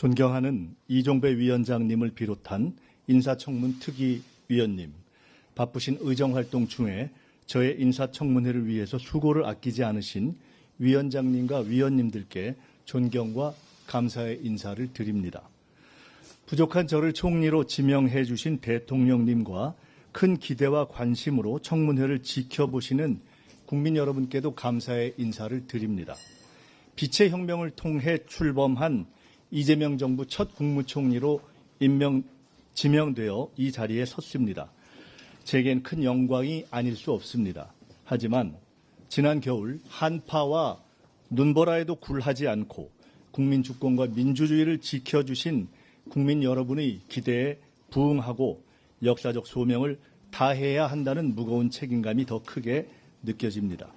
존경하는 이종배 위원장님을 비롯한 인사청문 특위위원님, 바쁘신 의정활동 중에 저의 인사청문회를 위해서 수고를 아끼지 않으신 위원장님과 위원님들께 존경과 감사의 인사를 드립니다. 부족한 저를 총리로 지명해 주신 대통령님과 큰 기대와 관심으로 청문회를 지켜보시는 국민 여러분께도 감사의 인사를 드립니다. 빛의 혁명을 통해 출범한 이재명 정부 첫 국무총리로 지명되어 이 자리에 섰습니다. 제겐 큰 영광이 아닐 수 없습니다. 하지만 지난 겨울 한파와 눈보라에도 굴하지 않고 국민 주권과 민주주의를 지켜주신 국민 여러분의 기대에 부응하고 역사적 소명을 다해야 한다는 무거운 책임감이 더 크게 느껴집니다.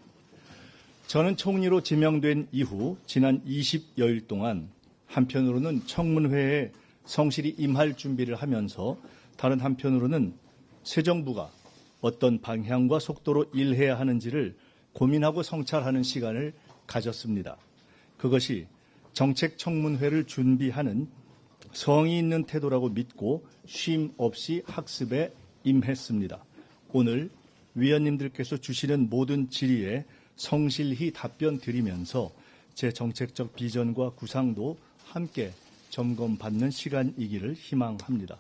저는 총리로 지명된 이후 지난 20여일 동안 한편으로는 청문회에 성실히 임할 준비를 하면서 다른 한편으로는 새 정부가 어떤 방향과 속도로 일해야 하는지를 고민하고 성찰하는 시간을 가졌습니다. 그것이 정책 청문회를 준비하는 성의 있는 태도라고 믿고 쉼 없이 학습에 임했습니다. 오늘 위원님들께서 주시는 모든 질의에 성실히 답변 드리면서 제 정책적 비전과 구상도 함께 점검받는 시간이기를 희망합니다.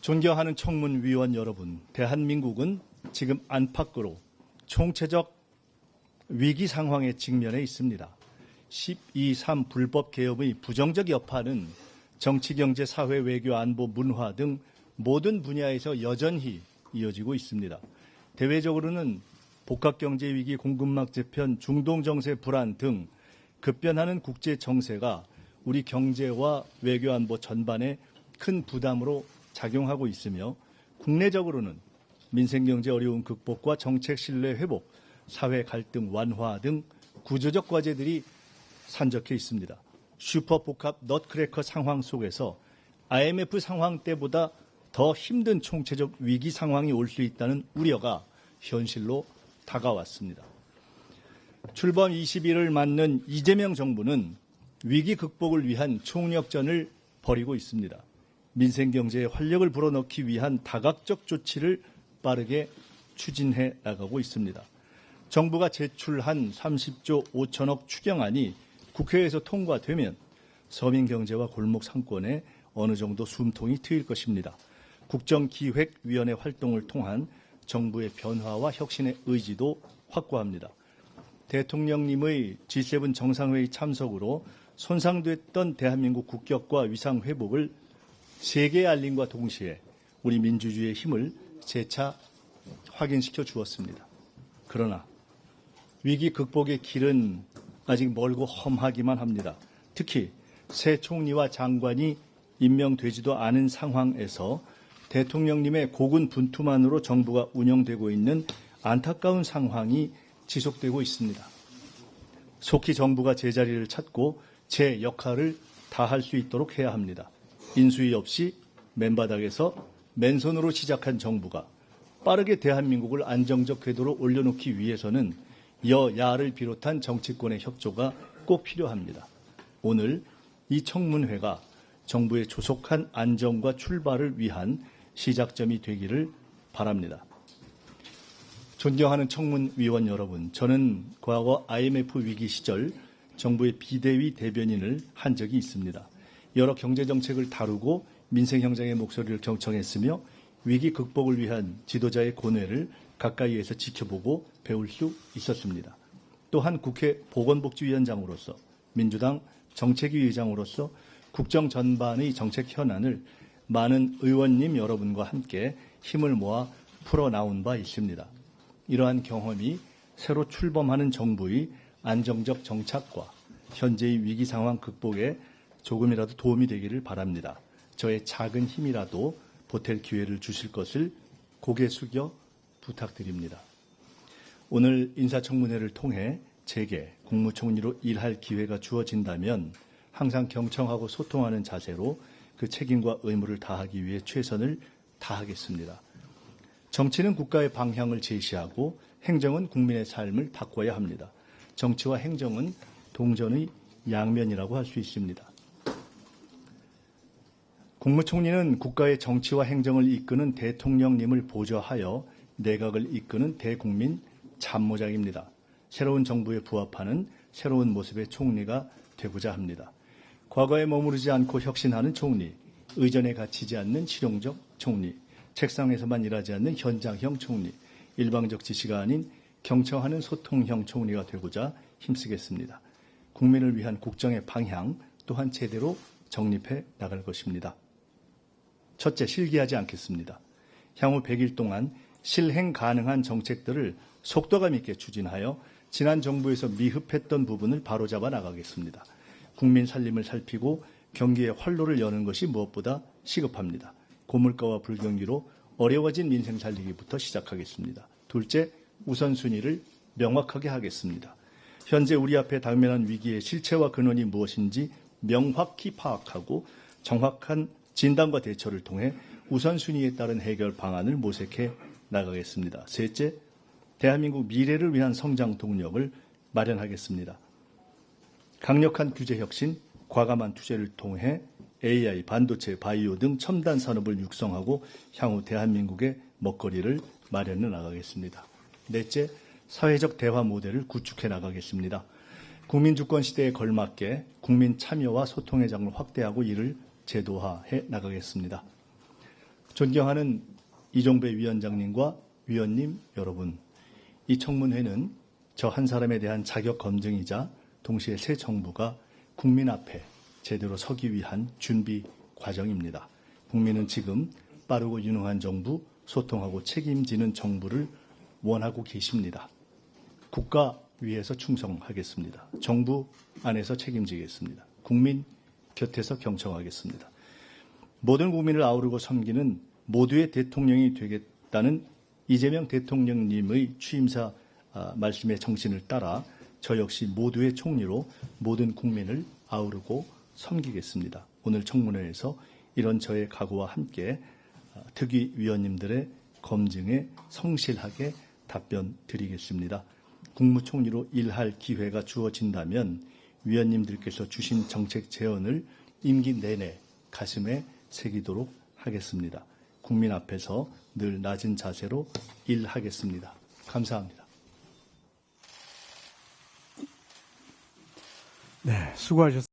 존경하는 청문위원 여러분, 대한민국은 지금 안팎으로 총체적 위기 상황에 직면해 있습니다. 12.3 불법 개혁의 부정적 여파는 정치, 경제, 사회, 외교, 안보, 문화 등 모든 분야에서 여전히 이어지고 있습니다. 대외적으로는 복합경제 위기, 공급망 재편, 중동 정세 불안 등 급변하는 국제 정세가 우리 경제와 외교 안보 전반에 큰 부담으로 작용하고 있으며 국내적으로는 민생 경제 어려움 극복과 정책 신뢰 회복, 사회 갈등 완화 등 구조적 과제들이 산적해 있습니다. 슈퍼 복합 넛크래커 상황 속에서 IMF 상황 때보다 더 힘든 총체적 위기 상황이 올 수 있다는 우려가 현실로 다가왔습니다. 출범 20일을 맞는 이재명 정부는 위기 극복을 위한 총력전을 벌이고 있습니다. 민생 경제에 활력을 불어넣기 위한 다각적 조치를 빠르게 추진해 나가고 있습니다. 정부가 제출한 30조 5천억 추경안이 국회에서 통과되면 서민 경제와 골목 상권에 어느 정도 숨통이 트일 것입니다. 국정기획위원회 활동을 통한 정부의 변화와 혁신의 의지도 확고합니다. 대통령님의 G7 정상회의 참석으로 손상됐던 대한민국 국격과 위상 회복을 세계에 알림과 동시에 우리 민주주의의 힘을 재차 확인시켜 주었습니다. 그러나 위기 극복의 길은 아직 멀고 험하기만 합니다. 특히 새 총리와 장관이 임명되지도 않은 상황에서 대통령님의 고군분투만으로 정부가 운영되고 있는 안타까운 상황이 지속되고 있습니다. 속히 정부가 제자리를 찾고 제 역할을 다할 수 있도록 해야 합니다. 인수위 없이 맨바닥에서 맨손으로 시작한 정부가 빠르게 대한민국을 안정적 궤도로 올려놓기 위해서는 여야를 비롯한 정치권의 협조가 꼭 필요합니다. 오늘 이 청문회가 정부의 조속한 안정과 출발을 위한 시작점이 되기를 바랍니다. 존경하는 청문위원 여러분, 저는 과거 IMF 위기 시절 정부의 비대위 대변인을 한 적이 있습니다. 여러 경제정책을 다루고 민생형장의 목소리를 경청했으며 위기 극복을 위한 지도자의 고뇌를 가까이에서 지켜보고 배울 수 있었습니다. 또한 국회 보건복지위원장으로서 민주당 정책위 의장으로서 국정 전반의 정책 현안을 많은 의원님 여러분과 함께 힘을 모아 풀어나온 바 있습니다. 이러한 경험이 새로 출범하는 정부의 안정적 정착과 현재의 위기 상황 극복에 조금이라도 도움이 되기를 바랍니다. 저의 작은 힘이라도 보탤 기회를 주실 것을 고개 숙여 부탁드립니다. 오늘 인사청문회를 통해 제게 국무총리로 일할 기회가 주어진다면 항상 경청하고 소통하는 자세로 그 책임과 의무를 다하기 위해 최선을 다하겠습니다. 정치는 국가의 방향을 제시하고 행정은 국민의 삶을 바꿔야 합니다. 정치와 행정은 동전의 양면이라고 할 수 있습니다. 국무총리는 국가의 정치와 행정을 이끄는 대통령님을 보좌하여 내각을 이끄는 대국민 참모장입니다. 새로운 정부에 부합하는 새로운 모습의 총리가 되고자 합니다. 과거에 머무르지 않고 혁신하는 총리, 의전에 갇히지 않는 실용적 총리, 책상에서만 일하지 않는 현장형 총리, 일방적 지시가 아닌 경청하는 소통형 총리가 되고자 힘쓰겠습니다. 국민을 위한 국정의 방향 또한 제대로 정립해 나갈 것입니다. 첫째, 실기하지 않겠습니다. 향후 100일 동안 실행 가능한 정책들을 속도감 있게 추진하여 지난 정부에서 미흡했던 부분을 바로잡아 나가겠습니다. 국민 살림을 살피고 경기의 활로를 여는 것이 무엇보다 시급합니다. 고물가와 불경기로 어려워진 민생 살리기부터 시작하겠습니다. 둘째, 우선순위를 명확하게 하겠습니다. 현재 우리 앞에 당면한 위기의 실체와 근원이 무엇인지 명확히 파악하고 정확한 진단과 대처를 통해 우선순위에 따른 해결 방안을 모색해 나가겠습니다. 셋째, 대한민국 미래를 위한 성장 동력을 마련하겠습니다. 강력한 규제 혁신, 과감한 투자를 통해 AI, 반도체, 바이오 등 첨단 산업을 육성하고 향후 대한민국의 먹거리를 마련해 나가겠습니다. 넷째, 사회적 대화 모델을 구축해 나가겠습니다. 국민주권 시대에 걸맞게 국민 참여와 소통의 장을 확대하고 이를 제도화해 나가겠습니다. 존경하는 이종배 위원장님과 위원님 여러분, 이 청문회는 저 한 사람에 대한 자격 검증이자 동시에 새 정부가 국민 앞에 제대로 서기 위한 준비 과정입니다. 국민은 지금 빠르고 유능한 정부, 소통하고 책임지는 정부를 원하고 계십니다. 국가 위에서 충성하겠습니다. 정부 안에서 책임지겠습니다. 국민 곁에서 경청하겠습니다. 모든 국민을 아우르고 섬기는 모두의 대통령이 되겠다는 이재명 대통령님의 취임사 말씀의 정신을 따라 저 역시 모두의 총리로 모든 국민을 아우르고 섬기겠습니다. 오늘 청문회에서 이런 저의 각오와 함께 특위 위원님들의 검증에 성실하게 답변 드리겠습니다. 국무총리로 일할 기회가 주어진다면 위원님들께서 주신 정책 제언을 임기 내내 가슴에 새기도록 하겠습니다. 국민 앞에서 늘 낮은 자세로 일하겠습니다. 감사합니다. 네, 수고하셨습니다.